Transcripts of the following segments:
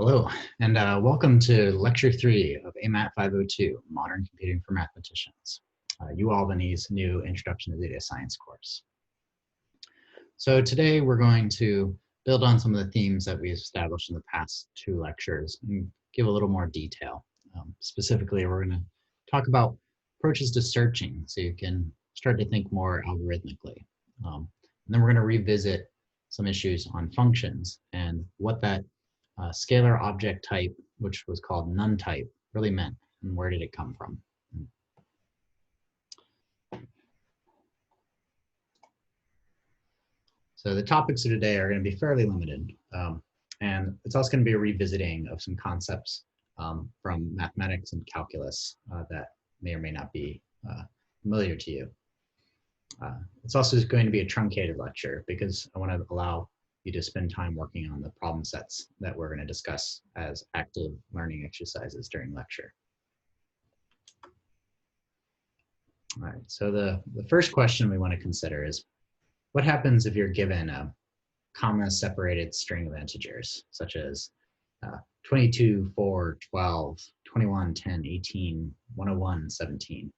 Hello, and welcome to Lecture 3 of AMAT502, Modern Computing for Mathematicians, UAlbany's new Introduction to Data Science course. So today we're going to build on some of the themes that we established in the past two lectures and give a little more detail. Specifically, we're going to talk about approaches to searching so you can start to think more algorithmically. And then we're going to revisit some issues on functions and what that scalar object type, which was called none type, really meant, and where did it come from? So the topics of today are going to be fairly limited, and it's also going to be a revisiting of some concepts from mathematics and calculus that may or may not be familiar to you. It's also going to be a truncated lecture because I want to allow you to spend time working on the problem sets that we're going to discuss as active learning exercises during lecture. All right, so the first question we want to consider is, what happens if you're given a comma-separated string of integers, such as 22, 4, 12, 21, 10, 18, 101, 17.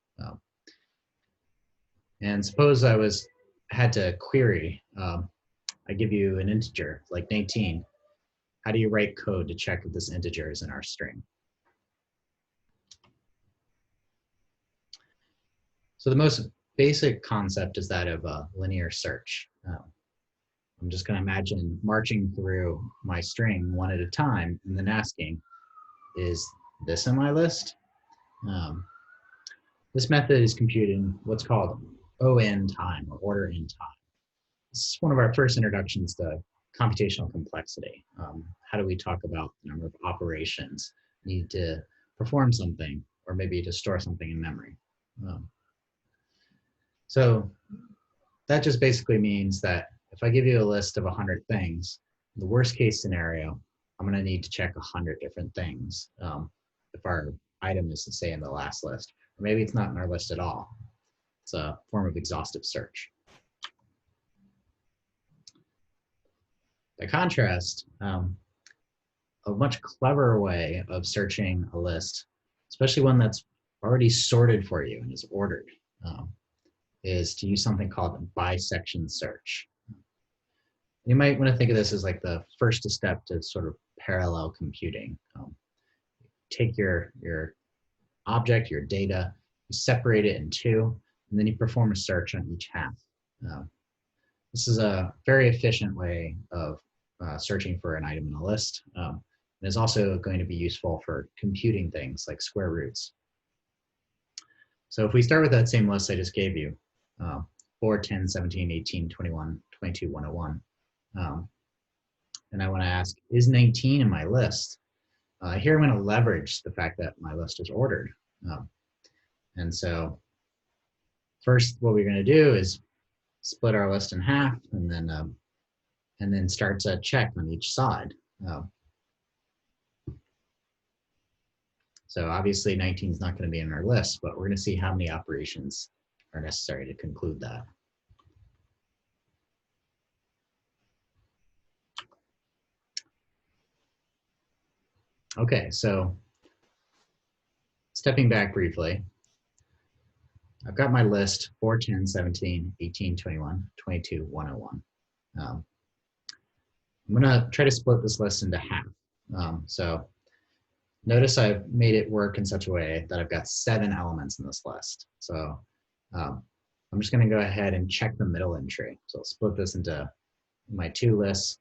And suppose I had to query, I give you an integer like 19. How do you write code to check if this integer is in our string? So the most basic concept is that of a linear search. I'm just going to imagine marching through my string one at a time and then asking, is this in my list? This method is computing what's called O(n) time, or order in time. This is one of our first introductions to computational complexity. How do we talk about the number of operations need to perform something, or maybe to store something in memory? So that just basically means that if I give you a list of 100 things, the worst case scenario, I'm going to need to check 100 different things if our item is to say in the last list, or maybe it's not in our list at all. It's a form of exhaustive search. By contrast, a much cleverer way of searching a list, especially one that's already sorted for you and is ordered, is to use something called bisection search. You might want to think of this as like the first step to sort of parallel computing. Take your object, your data, you separate it in two, and then you perform a search on each half. This is a very efficient way of searching for an item in a list. And is also going to be useful for computing things like square roots. So if we start with that same list I just gave you, 4, 10, 17, 18, 21, 22, 101, and I want to ask, is 19 in my list? Here I'm going to leverage the fact that my list is ordered. And so first what we're going to do is split our list in half and then start to check on each side. So obviously 19 is not going to be in our list, but we're going to see how many operations are necessary to conclude that. Okay, so stepping back briefly, I've got my list 4, 10, 17, 18, 21, 22, 101. I'm going to try to split this list into half. So notice I've made it work in such a way that I've got 7 elements in this list. So I'm just going to go ahead and check the middle entry. So I'll split this into my 2 lists,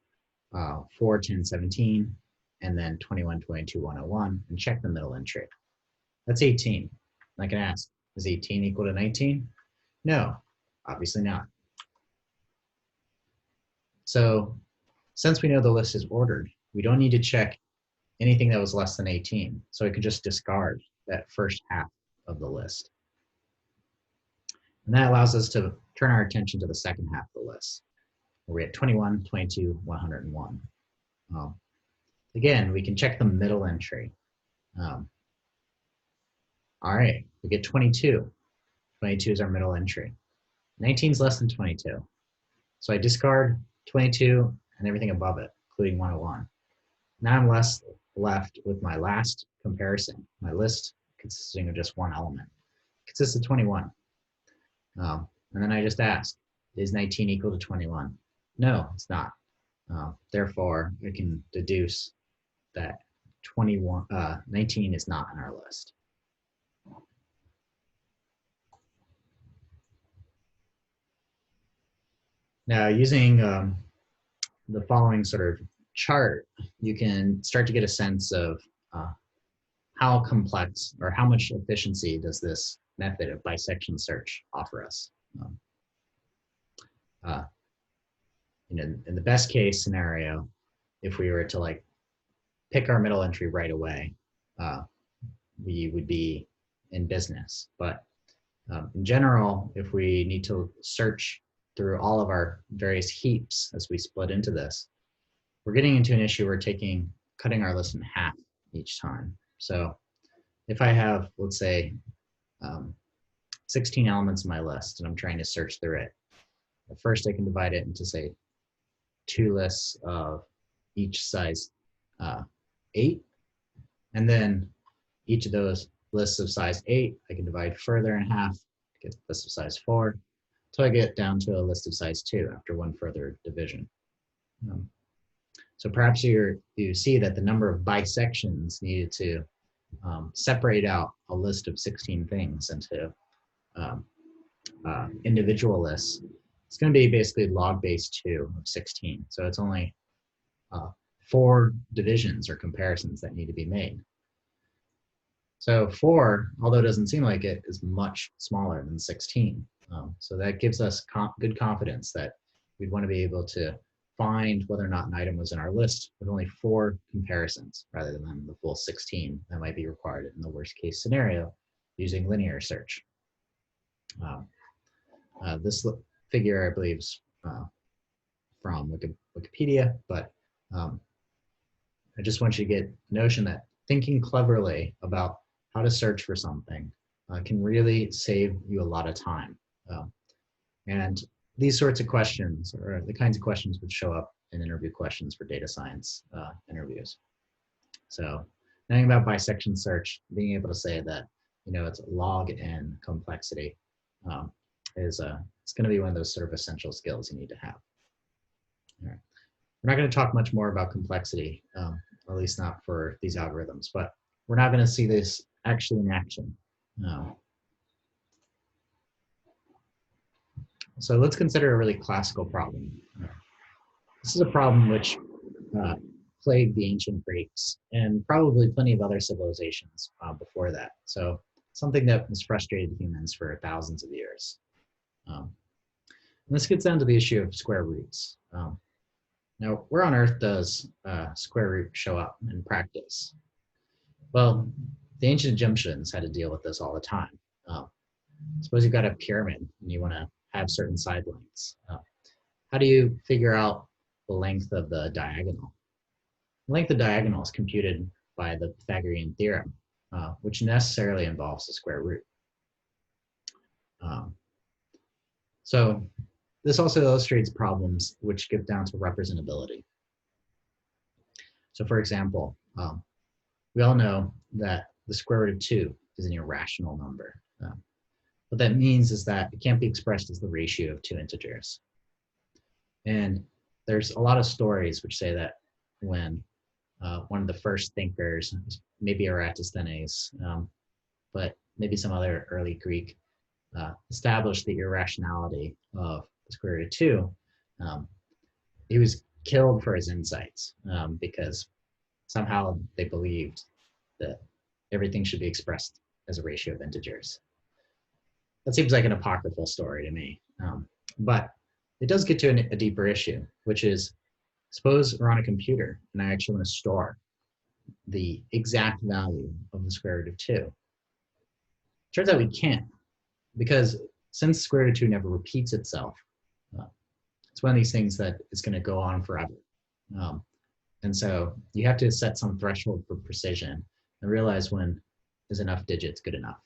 4, 10, 17, and then 21, 22, 101, and check the middle entry. That's 18. I can ask, is 18 equal to 19? No, obviously not. So since we know the list is ordered, we don't need to check anything that was less than 18. So I could just discard that first half of the list. And that allows us to turn our attention to the second half of the list, where we had 21, 22, 101. Again, we can check the middle entry. All right, we get 22. 22 is our middle entry. 19 is less than 22. So I discard 22 and everything above it, including 101. Now I'm left left with my last comparison. My list consisting of just one element. It consists of 21. And then I just ask, is 19 equal to 21? No, it's not. Therefore, I can deduce that 19 is not on our list. Now, using the following sort of chart, you can start to get a sense of how complex or how much efficiency does this method of bisection search offer us. In the best case scenario, if we were to like pick our middle entry right away, we would be in business. But in general, if we need to search through all of our various heaps as we split into this, we're getting into an issue where cutting our list in half each time. So if I have, let's say, 16 elements in my list and I'm trying to search through it, first I can divide it into, say, 2 lists of each size 8, and then each of those lists of size 8 I can divide further in half to get a list of size 4 until I get down to a list of size 2 after one further division. So perhaps you see that the number of bisections needed to separate out a list of 16 things into individual lists. It's going to be basically log base 2 of 16. So it's only 4 divisions or comparisons that need to be made. So 4, although it doesn't seem like it, is much smaller than 16. So that gives us good confidence that we'd want to be able to find whether or not an item was in our list with only 4 comparisons rather than the full 16 that might be required in the worst case scenario using linear search. This figure, I believe, is from Wikipedia, but I just want you to get a notion that thinking cleverly about how to search for something can really save you a lot of time. And these sorts of questions are the kinds of questions which show up in interview questions for data science interviews. So knowing about bisection search, being able to say that, it's log n complexity it's going to be one of those sort of essential skills you need to have. All right. We're not going to talk much more about complexity, at least not for these algorithms, but we're not going to see this actually in action. So let's consider a really classical problem. This is a problem which plagued the ancient Greeks and probably plenty of other civilizations before that. So something that has frustrated humans for thousands of years. And this gets down to the issue of square roots. Now, where on earth does square root show up in practice? Well, the ancient Egyptians had to deal with this all the time. Suppose you've got a pyramid and you want to have certain side lengths. How do you figure out the length of the diagonal? The length of the diagonal is computed by the Pythagorean theorem, which necessarily involves the square root. So this also illustrates problems which get down to representability. So for example, we all know that the square root of 2 is an irrational number. What that means is that it can't be expressed as the ratio of 2 integers. And there's a lot of stories which say that when one of the first thinkers, maybe Eratosthenes, but maybe some other early Greek, established the irrationality of the square root of 2, he was killed for his insights because somehow they believed that everything should be expressed as a ratio of integers. That seems like an apocryphal story to me, but it does get to a deeper issue, which is, suppose we're on a computer and I actually want to store the exact value of the square root of 2. Turns out we can't, because since the square root of 2 never repeats itself, it's one of these things that is going to go on forever. And so you have to set some threshold for precision and realize when is enough digits good enough.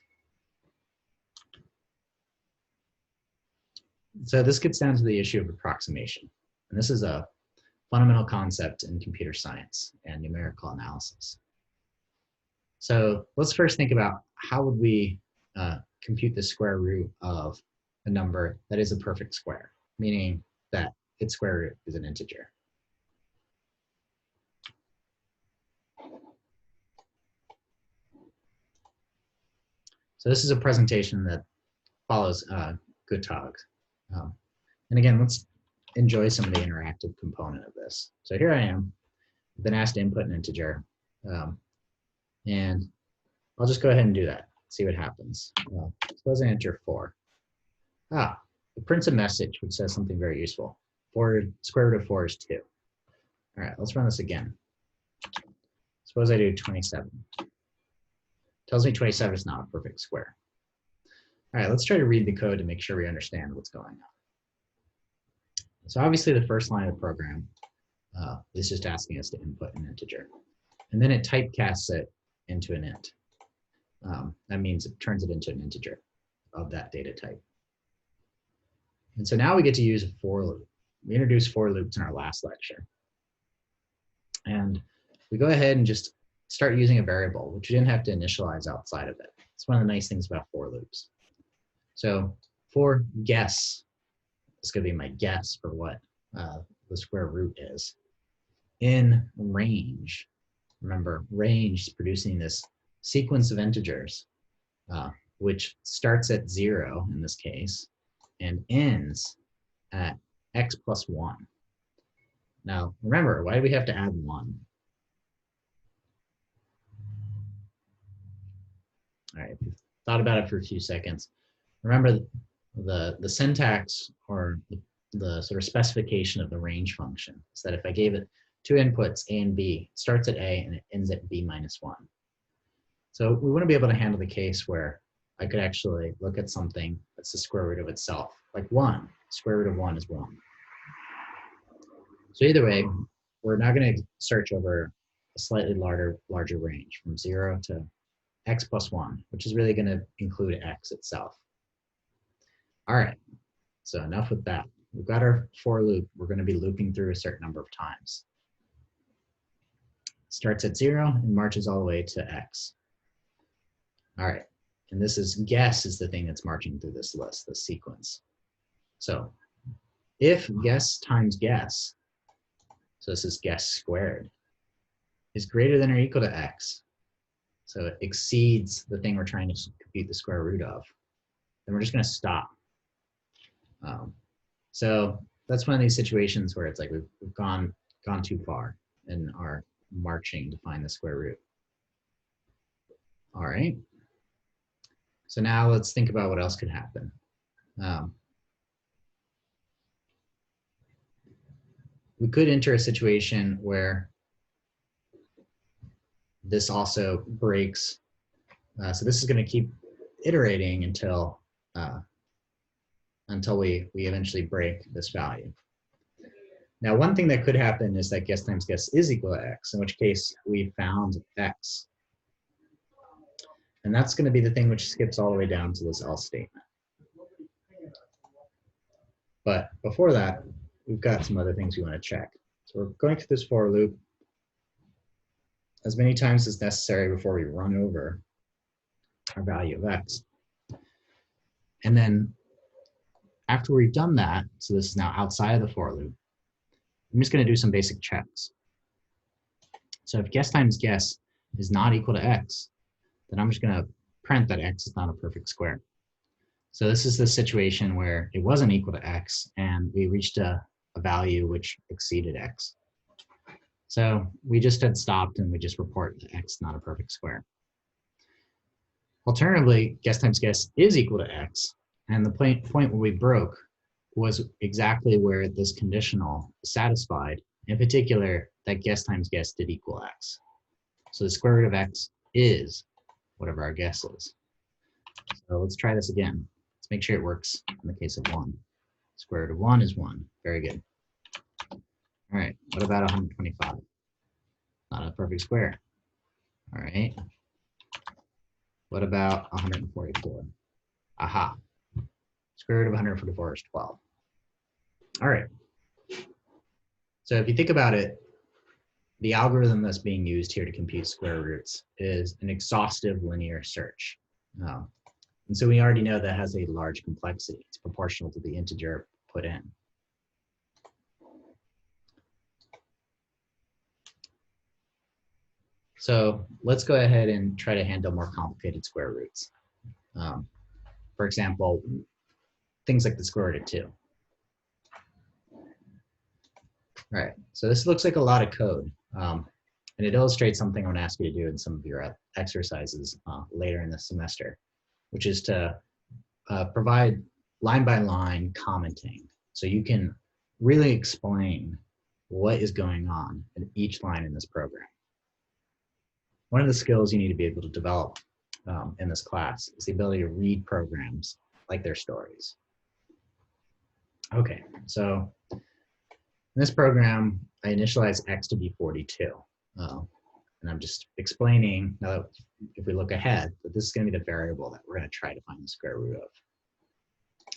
So this gets down to the issue of approximation. And this is a fundamental concept in computer science and numerical analysis. So let's first think about how would we compute the square root of a number that is a perfect square, meaning that its square root is an integer. So this is a presentation that follows good talk. And again, let's enjoy some of the interactive component of this. So here I am, I've been asked to input an integer, and I'll just go ahead and do that, see what happens. Suppose I enter 4. It prints a message which says something very useful. Square root of 4 is 2. All right, let's run this again. Suppose I do 27. Tells me 27 is not a perfect square. All right, let's try to read the code to make sure we understand what's going on. So obviously the first line of the program is just asking us to input an integer. And then it typecasts it into an int. That means it turns it into an integer of that data type. And so now we get to use a for loop. We introduced for loops in our last lecture. And we go ahead and just start using a variable, which we didn't have to initialize outside of it. It's one of the nice things about for loops. So for guess, it's going to be my guess for what the square root is. In range, remember, range is producing this sequence of integers, which starts at 0 in this case, and ends at x plus 1. Now, remember, why do we have to add 1? All right, if you've thought about it for a few seconds, remember the syntax or the sort of specification of the range function is that if I gave it 2 inputs, A and B, it starts at A and it ends at B minus 1. So we want to be able to handle the case where I could actually look at something that's the square root of itself, like 1. Square root of 1 is 1. So either way, we're now going to search over a slightly larger range from 0 to x plus 1, which is really going to include x itself. All right, so enough with that. We've got our for loop. We're going to be looping through a certain number of times. Starts at 0 and marches all the way to x. All right, and this is guess is the thing that's marching through this list, this sequence. So if guess times guess, so this is guess squared, is greater than or equal to x, so it exceeds the thing we're trying to compute the square root of, then we're just going to stop. So that's one of these situations where it's like we've gone too far and are marching to find the square root. All right. So now let's think about what else could happen. We could enter a situation where this also breaks. So this is going to keep iterating until we eventually break this value. Now, one thing that could happen is that guess times guess is equal to x, in which case we found x. And that's going to be the thing which skips all the way down to this else statement. But before that, we've got some other things we want to check. So we're going through this for loop as many times as necessary before we run over our value of x. And then after we've done that, so this is now outside of the for loop, I'm just going to do some basic checks. So if guess times guess is not equal to x, then I'm just going to print that x is not a perfect square. So this is the situation where it wasn't equal to x and we reached a value which exceeded x. So we just had stopped and we just report that x is not a perfect square. Alternatively, guess times guess is equal to x, and the point where we broke was exactly where this conditional is satisfied, in particular, that guess times guess did equal x. So the square root of x is whatever our guess is. So let's try this again. Let's make sure it works in the case of 1. Square root of 1 is 1. Very good. All right, what about 125? Not a perfect square. All right. What about 144? Aha. Square root of 144 is 12. All right. So if you think about it, the algorithm that's being used here to compute square roots is an exhaustive linear search. And so we already know that has a large complexity. It's proportional to the integer put in. So let's go ahead and try to handle more complicated square roots. For example, things like the square root of 2. All right, so this looks like a lot of code, and it illustrates something I'm going to ask you to do in some of your exercises later in the semester, which is to provide line-by-line commenting, so you can really explain what is going on in each line in this program. One of the skills you need to be able to develop in this class is the ability to read programs like their stories. Okay, so in this program, I initialize x to be 42. And I'm just explaining, now that if we look ahead, that this is going to be the variable that we're going to try to find the square root of.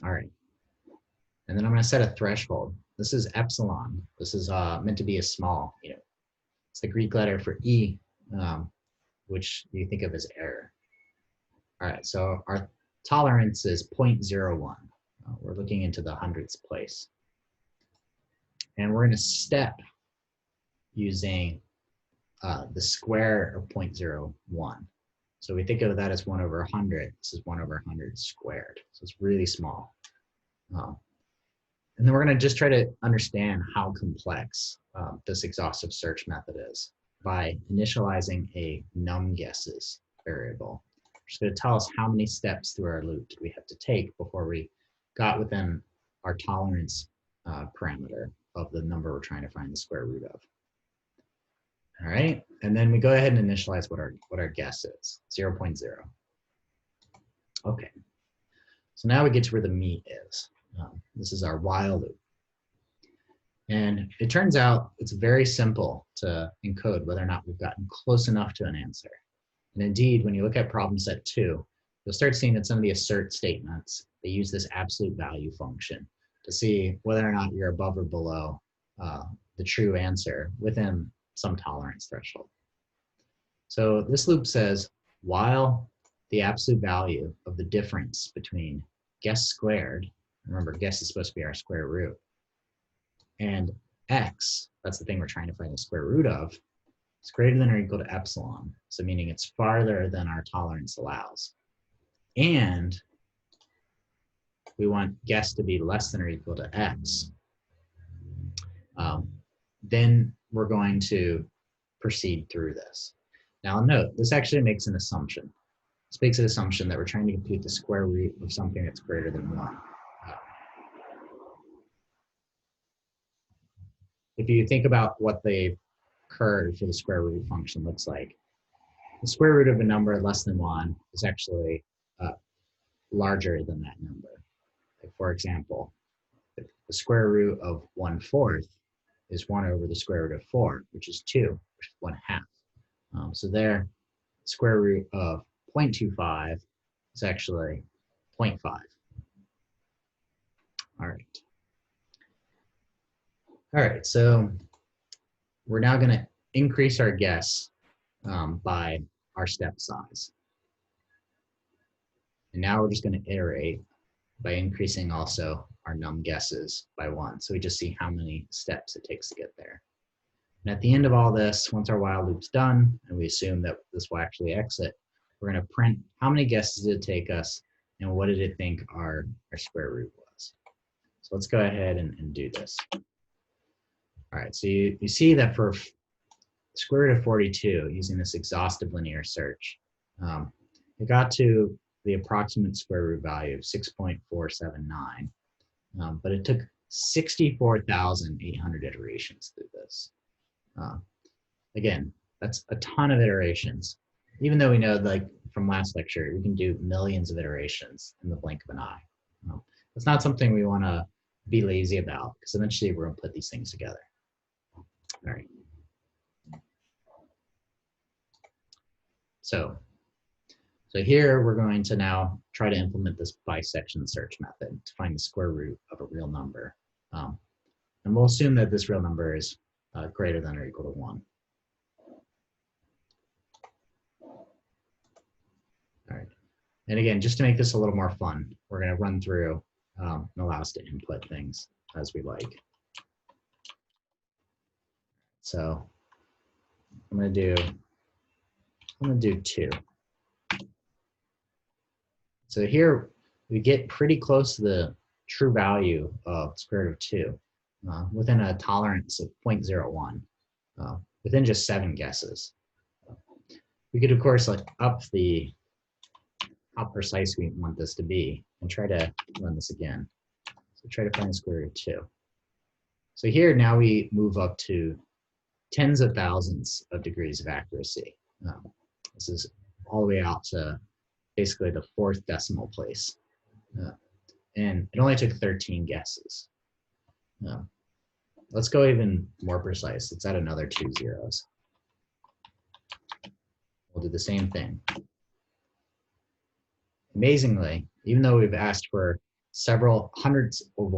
All right. And then I'm going to set a threshold. This is epsilon. This is meant to be a small, it's the Greek letter for E, which you think of as error. All right, so our tolerance is 0.01. We're looking into the hundredths place. And we're going to step using the square of 0.01. So we think of that as 1 over 100. This is 1 over 100 squared. So it's really small. And then we're going to just try to understand how complex this exhaustive search method is by initializing a numGuesses variable. Which is going to tell us how many steps through our loop did we have to take before we got within our tolerance parameter of the number we're trying to find the square root of. All right, and then we go ahead and initialize what our guess is, 0.0. Okay, so now we get to where the meat is. This is our while loop. And it turns out it's very simple to encode whether or not we've gotten close enough to an answer. And indeed, when you look at problem set 2, you'll start seeing that some of the assert statements, they use this absolute value function to see whether or not you're above or below the true answer within some tolerance threshold. So this loop says, while the absolute value of the difference between guess squared, remember guess is supposed to be our square root, and x, that's the thing we're trying to find the square root of, is greater than or equal to epsilon. So meaning it's farther than our tolerance allows. And we want guess to be less than or equal to x. Then we're going to proceed through this. Now note, this actually makes an assumption. This makes an assumption that we're trying to compute the square root of something that's greater than 1. If you think about what the curve for the square root function looks like, the square root of a number less than 1 is actually larger than that number. Like for example, the square root of 1/4 is 1 over the square root of 4, which is 2, which is 1/2. So there, square root of 0.25 is actually 0.5. All right. All right, so we're now going to increase our guess by our step size. And now we're just going to iterate by increasing also our numGuesses by 1. So we just see how many steps it takes to get there. And at the end of all this, once our while loop's done, and we assume that this will actually exit, we're going to print how many guesses did it take us, and what did it think our square root was. So let's go ahead and do this. All right, so you see that for square root of 42, using this exhaustive linear search, it got to the approximate square root value of 6.479, but it took 64,800 iterations through this. Again, that's a ton of iterations. Even though we know, like from last lecture, we can do millions of iterations in the blink of an eye. It's not something we want to be lazy about, because eventually we're going to put these things together. All right. So here we're going to now try to implement this bisection search method to find the square root of a real number. And we'll assume that this real number is greater than or equal to 1. And again, just to make this a little more fun, we're going to run through and allow us to input things as we like. So I'm going to do 2. So here we get pretty close to the true value of square root of 2 within a tolerance of 0.01, within just 7 guesses. We could, of course, like up how precise we want this to be and try to run this again. So try to find square root of 2. So here now we move up to tens of thousands of degrees of accuracy. This is all the way out to basically the 4th decimal place. And it only took 13 guesses. Let's go even more precise. Let's add another 2 zeros. We'll do the same thing. Amazingly, even though we've asked for several hundreds of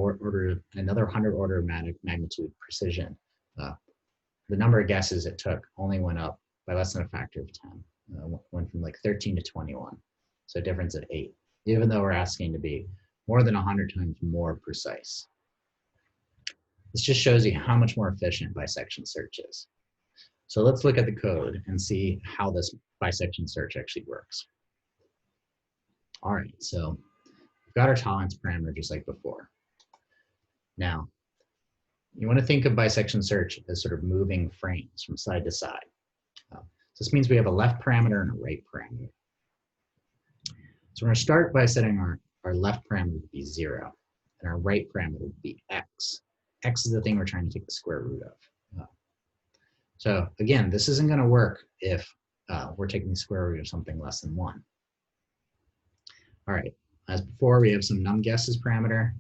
another 100 order of magnitude precision, the number of guesses it took only went up by less than a factor of 10. Went from like 13 to 21. So a difference of 8, even though we're asking to be more than 100 times more precise. This just shows you how much more efficient bisection search is. So let's look at the code and see how this bisection search actually works. All right, so we've got our tolerance parameter just like before. Now, you want to think of bisection search as sort of moving frames from side to side. So this means we have a left parameter and a right parameter. So we're going to start by setting our left parameter to be 0 and our right parameter to be x. X is the thing we're trying to take the square root of. So again, this isn't going to work if we're taking the square root of something less than 1. All right, as before, we have some num guesses parameter.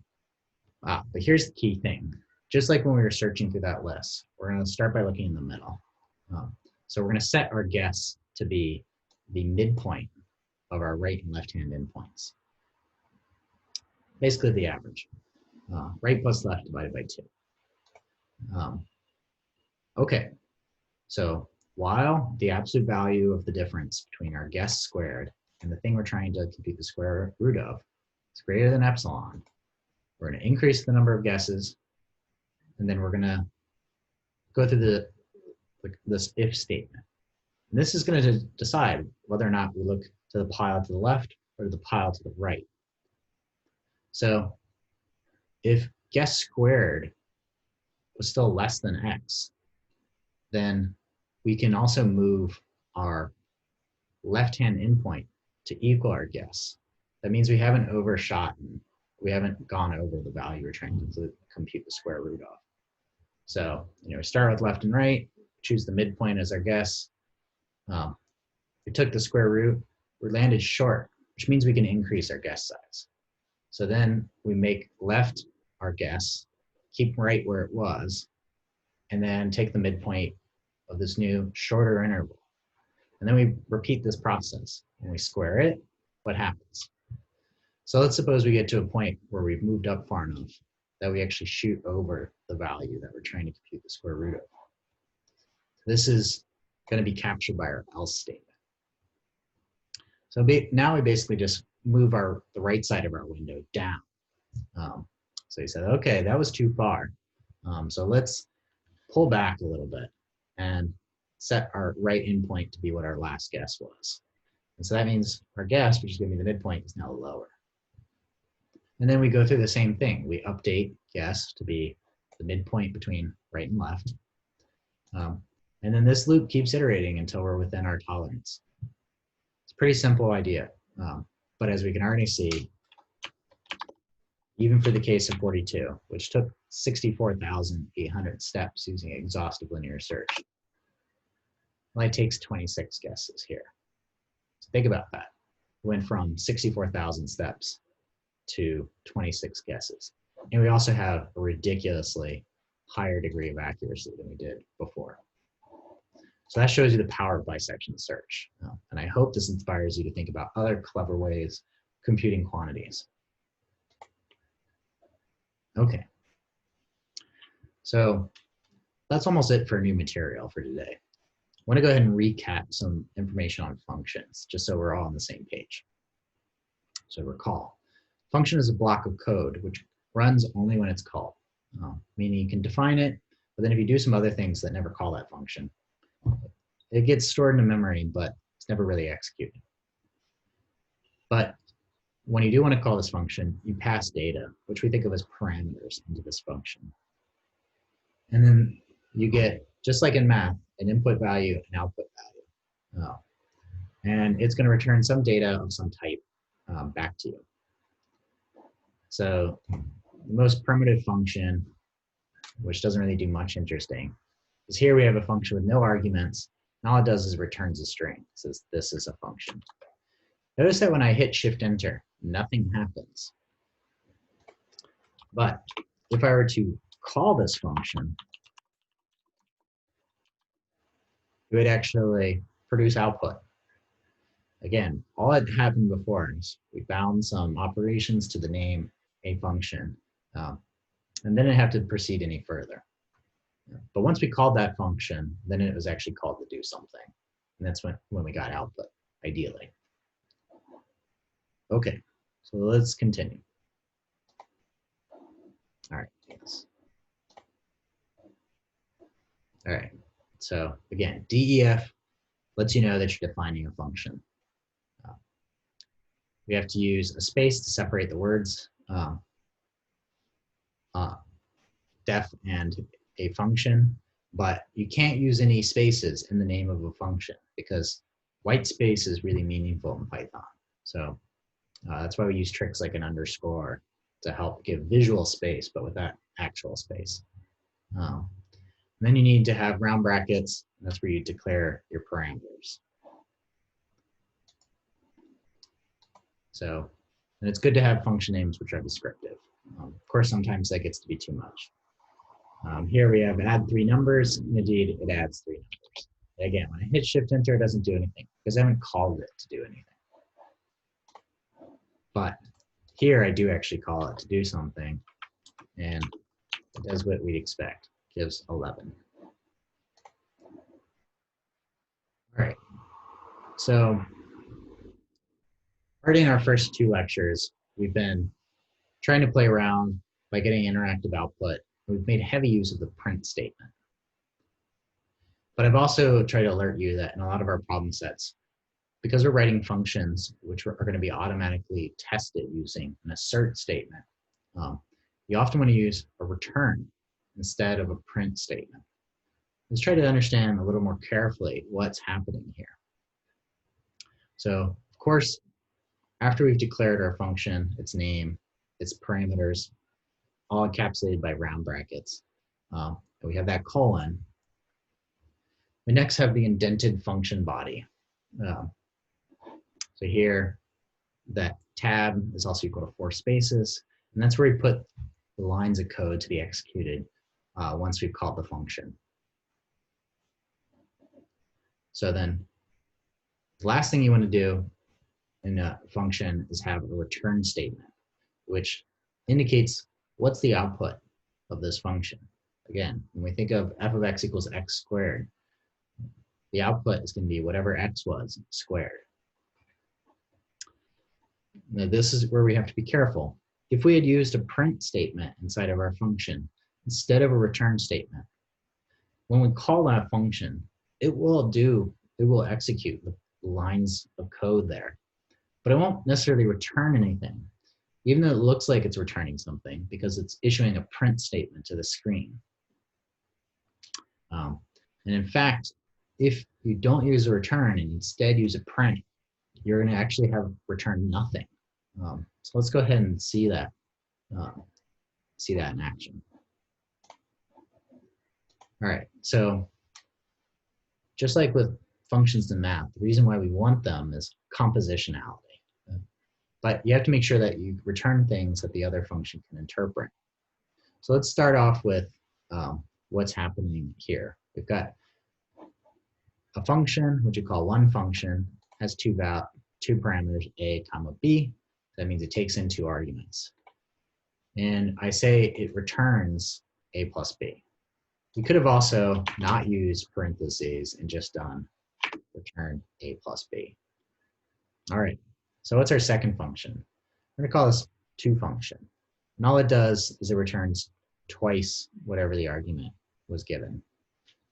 But here's the key thing. Just like when we were searching through that list, we're going to start by looking in the middle. So we're going to set our guess to be the midpoint of our right and left-hand endpoints. Basically the average. Right plus left divided by 2. Okay, so while the absolute value of the difference between our guess squared and the thing we're trying to compute the square root of is greater than epsilon, we're going to increase the number of guesses, and then we're going to go through this if statement. And this is going to decide whether or not we look to the pile to the left or to the pile to the right. So if guess squared was still less than x, then we can also move our left-hand endpoint to equal our guess. That means we haven't overshot and we haven't gone over the value we're trying to compute the square root of. So, we start with left and right, choose the midpoint as our guess. We took the square root, we landed short, which means we can increase our guess size. So then we make left our guess, keep right where it was, and then take the midpoint of this new shorter interval. And then we repeat this process. When we square it, what happens? So let's suppose we get to a point where we've moved up far enough that we actually shoot over the value that we're trying to compute the square root of. This is going to be captured by our else statement. So now we basically just move the right side of our window down. So you said, okay, that was too far. So let's pull back a little bit and set our right endpoint to be what our last guess was. And so that means our guess, which is going to be the midpoint, is now lower. And then we go through the same thing. We update guess to be the midpoint between right and left. And then this loop keeps iterating until we're within our tolerance. It's a pretty simple idea. But as we can already see, even for the case of 42, which took 64,800 steps using exhaustive linear search, it only takes 26 guesses here. So think about that. We went from 64,000 steps to 26 guesses. And we also have a ridiculously higher degree of accuracy than we did before. So that shows you the power of bisection search. And I hope this inspires you to think about other clever ways of computing quantities. Okay. So that's almost it for new material for today. I want to go ahead and recap some information on functions, just so we're all on the same page. So recall. Function is a block of code which runs only when it's called, meaning you can define it, but then if you do some other things that never call that function, it gets stored in a memory, but it's never really executed. But when you do want to call this function, you pass data, which we think of as parameters, into this function. And then you get, just like in math, an input value and output value. And it's going to return some data of some type back to you. So the most primitive function, which doesn't really do much interesting, is here we have a function with no arguments, and all it does is returns a string. It says this is a function. Notice that when I hit Shift-Enter, nothing happens. But if I were to call this function, it would actually produce output. Again, all that happened before is we bound some operations to the name a function, and then it had to proceed any further. But once we called that function, then it was actually called to do something. And that's when we got output, ideally. Okay, so let's continue. All right, yes. All right, so again, DEF lets you know that you're defining a function. We have to use a space to separate the words def and a function, but you can't use any spaces in the name of a function because white space is really meaningful in Python. So that's why we use tricks like an underscore to help give visual space, but without actual space. Then you need to have round brackets. That's where you declare your parameters. So, and it's good to have function names which are descriptive. Of course, sometimes that gets to be too much. Here we have add 3 numbers, and indeed it adds 3 numbers. Again, when I hit Shift-Enter, it doesn't do anything because I haven't called it to do anything. But here I do actually call it to do something, and it does what we'd expect, gives 11. All right, so starting our first 2 lectures, we've been trying to play around by getting interactive output. We've made heavy use of the print statement. But I've also tried to alert you that in a lot of our problem sets, because we're writing functions which are going to be automatically tested using an assert statement, you often want to use a return instead of a print statement. Let's try to understand a little more carefully what's happening here. So, of course, after we've declared our function, its name, its parameters, all encapsulated by round brackets, we have that colon. We next have the indented function body. So here, that tab is also equal to 4 spaces, and that's where we put the lines of code to be executed once we've called the function. So then, the last thing you want to do in a function is have a return statement, which indicates what's the output of this function. Again, when we think of f of x equals x squared, the output is going to be whatever x was squared. Now, this is where we have to be careful. If we had used a print statement inside of our function instead of a return statement, when we call that function, it will execute the lines of code there, but it won't necessarily return anything, even though it looks like it's returning something because it's issuing a print statement to the screen. And in fact, if you don't use a return and instead use a print, you're going to actually have returned nothing. So let's go ahead and see that in action. All right, so just like with functions in math, the reason why we want them is compositionality. But you have to make sure that you return things that the other function can interpret. So let's start off with what's happening here. We've got a function, which you call one function, has two parameters, a comma b. That means it takes in 2 arguments. And I say it returns a plus b. You could have also not used parentheses and just done return a plus b. All right, so what's our second function? We're going to call this to function. And all it does is it returns twice whatever the argument was given.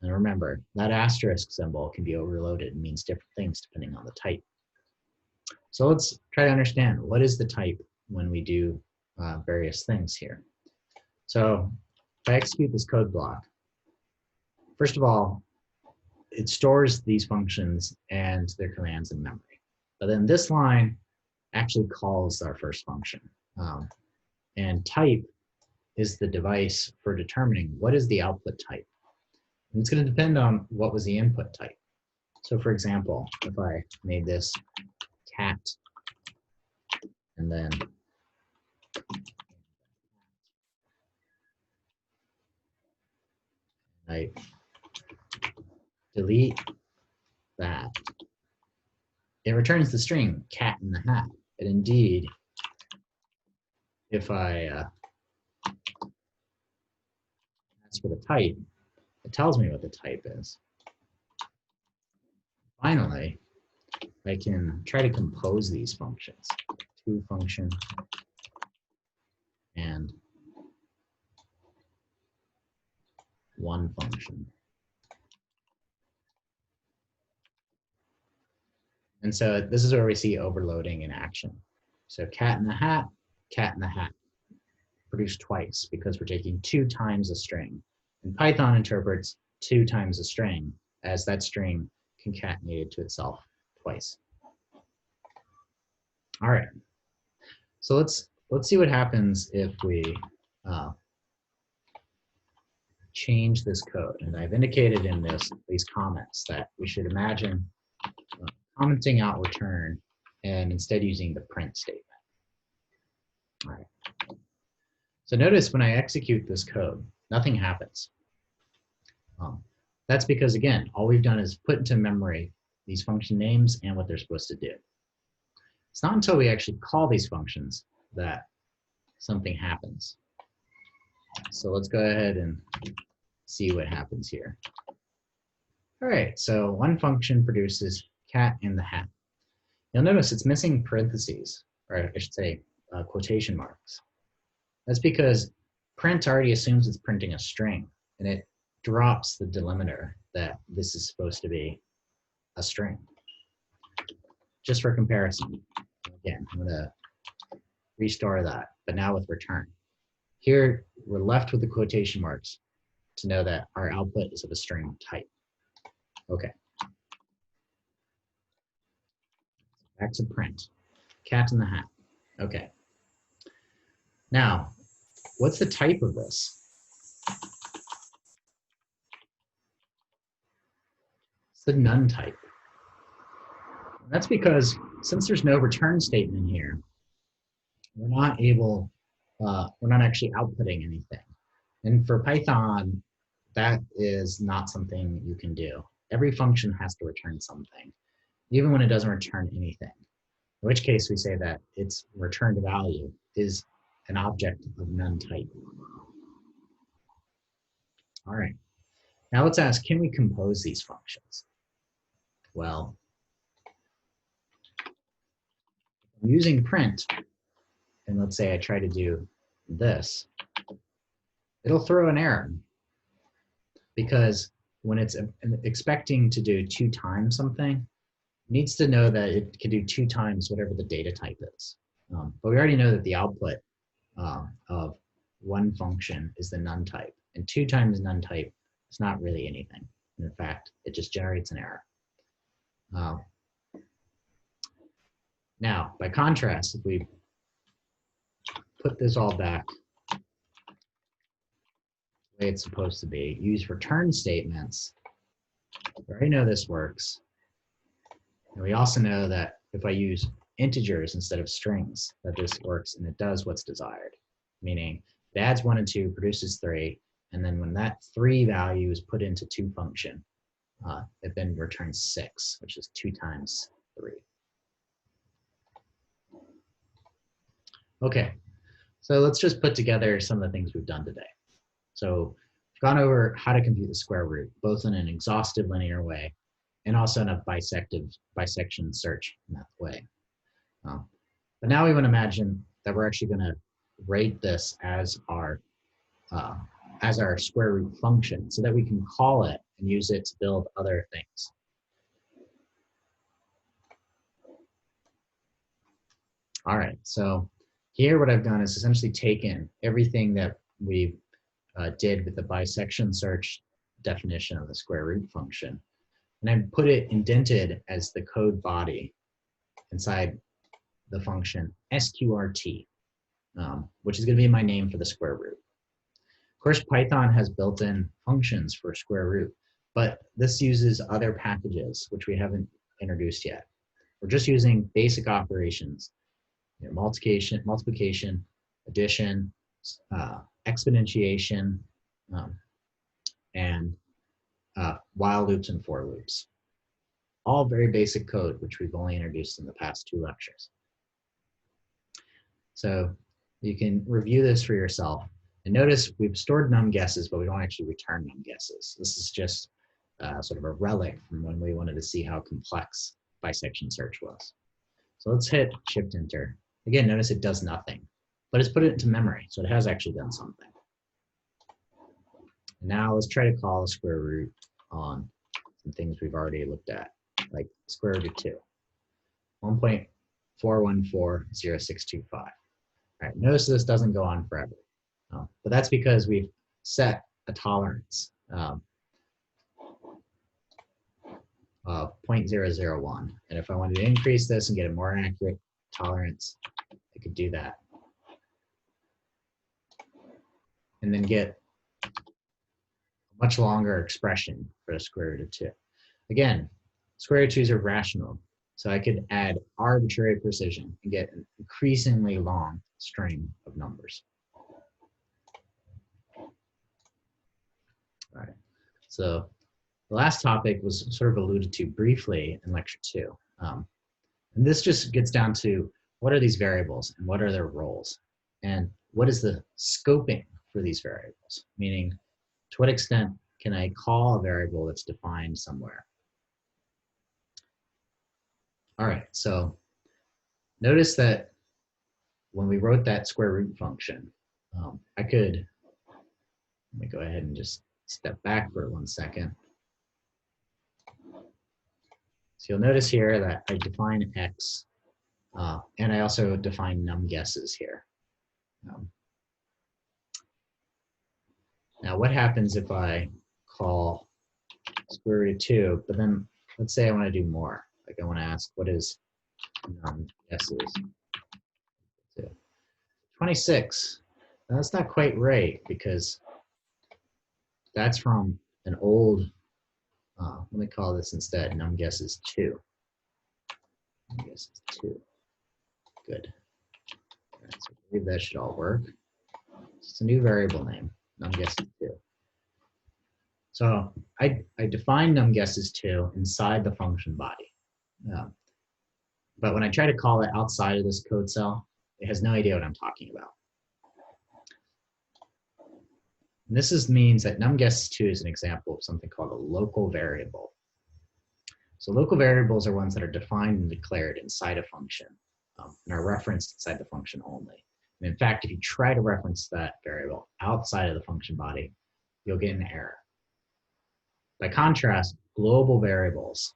And remember, that asterisk symbol can be overloaded and means different things depending on the type. So let's try to understand what is the type when we do various things here. So if I execute this code block, first of all, it stores these functions and their commands in memory. But then this line actually calls our first function. And type is the device for determining what is the output type. And it's going to depend on what was the input type. So for example, if I made this cat and then I delete that, it returns the string cat in the hat. And indeed, if I ask for the type, it tells me what the type is. Finally, I can try to compose these functions. To function and one function. And so this is where we see overloading in action. So cat in the hat produced twice because we're taking 2 times a string. And Python interprets 2 times a string as that string concatenated to itself twice. All right. So let's see what happens if we change this code. And I've indicated in these comments that we should imagine commenting out return and instead using the print statement. All right. So notice when I execute this code, nothing happens. That's because, again, all we've done is put into memory these function names and what they're supposed to do. It's not until we actually call these functions that something happens. So let's go ahead and see what happens here. All right, so one function produces cat in the hat. You'll notice it's missing parentheses, or I should say quotation marks. That's because print already assumes it's printing a string, and it drops the delimiter that this is supposed to be a string. Just for comparison, again, I'm going to restore that, but now with return. Here, we're left with the quotation marks to know that our output is of a string type. Okay. Back to print. Cat in the hat. Okay. Now, what's the type of this? It's the none type. And that's because since there's no return statement here, we're not actually outputting anything. And for Python, that is not something you can do. Every function has to return something, even when it doesn't return anything. In which case we say that its returned value is an object of none type. All right, now let's ask, can we compose these functions? Well, I'm using print, and let's say I try to do this, it'll throw an error because when it's expecting to do 2 times something, it needs to know that it can do 2 times whatever the data type is. But we already know that the output of one function is the none type, and 2 times none type is not really anything. In fact, it just generates an error. Now, by contrast, if we put this all back the way it's supposed to be, use return statements, we already know this works. And we also know that if I use integers instead of strings, that this works and it does what's desired. Meaning it adds 1 and 2, produces 3, and then when that 3 value is put into to function, it then returns 6, which is 2 times 3. Okay, so let's just put together some of the things we've done today. So we've gone over how to compute the square root, both in an exhaustive linear way and also in a bisection search way. But now we want to imagine that we're actually going to rate this as our square root function so that we can call it and use it to build other things. All right, so here what I've done is essentially taken everything that we did with the bisection search definition of the square root function, and I put it indented as the code body inside the function sqrt, which is going to be my name for the square root. Of course, Python has built-in functions for square root, but this uses other packages, which we haven't introduced yet. We're just using basic operations, multiplication, addition, exponentiation, and while loops and for loops. All very basic code, which we've only introduced in the past 2 lectures. So you can review this for yourself. And notice we've stored num guesses, but we don't actually return num guesses. This is just sort of a relic from when we wanted to see how complex bisection search was. So let's hit Shift Enter. Again, notice it does nothing, but it's put it into memory, so it has actually done something. And now let's try to call the square root on some things we've already looked at, like square root of 2, 1.4140625. All right, notice this doesn't go on forever, but that's because we've set a tolerance of 0.001. And if I wanted to increase this and get a more accurate tolerance, I could do that. And then get a much longer expression for the square root of 2. Again, square root of 2s are rational, so I could add arbitrary precision and get an increasingly long string of numbers. All right, so the last topic was sort of alluded to briefly in lecture 2. And this just gets down to what are these variables and what are their roles? And what is the scoping for these variables? Meaning, to what extent can I call a variable that's defined somewhere? All right, so notice that when we wrote that square root function, let me go ahead and just step back for 1 second. So you'll notice here that I define x, and I also define num guesses here. Now what happens if I call square root of 2, but then let's say I want to do more. Like I want to ask, what is num guesses? 26. Now, that's not quite right because that's from an old, let me call this instead num guesses 2. Num guesses 2. Good. Right, so I believe that should all work. It's a new variable name, num guesses 2. So I define num guesses 2 inside the function body. But when I try to call it outside of this code cell, it has no idea what I'm talking about. And this means that num guesses 2 is an example of something called a local variable. So local variables are ones that are defined and declared inside a function and are referenced inside the function only. And in fact, if you try to reference that variable outside of the function body, you'll get an error. By contrast, global variables,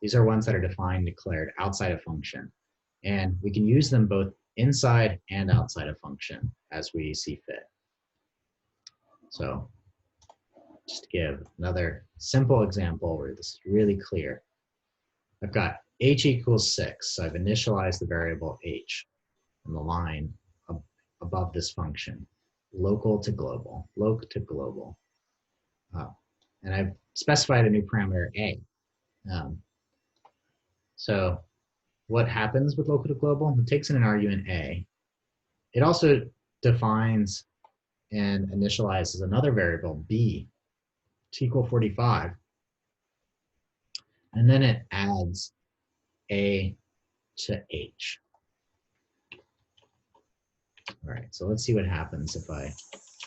these are ones that are defined and declared outside a function. And we can use them both inside and outside a function as we see fit. So just to give another simple example where this is really clear, I've got h equals 6. So I've initialized the variable h on the line above this function, local to global, loc to global. And I've specified a new parameter a. So what happens with local to global? It takes in an argument a. It also defines and initializes another variable b to equal 45. And then it adds a to h. All right, so let's see what happens if I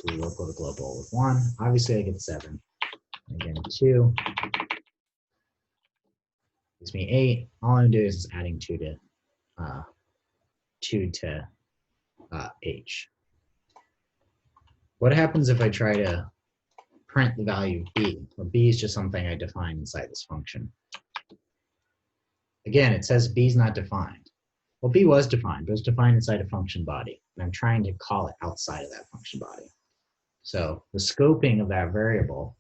do local to global with 1. Obviously I get 7. Again, 2 gives me 8. All I'm doing is adding 2 to h. What happens if I try to print the value of b? Well, b is just something I define inside this function. Again, it says b is not defined. Well, b was defined, but it was defined inside a function body, and I'm trying to call it outside of that function body. So the scoping of that variable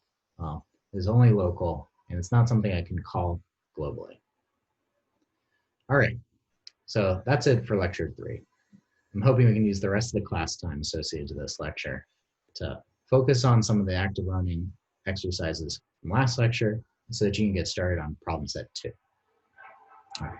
is only local, and it's not something I can call globally. All right, so that's it for lecture 3. I'm hoping we can use the rest of the class time associated to this lecture to focus on some of the active learning exercises from last lecture so that you can get started on problem set 2. All right.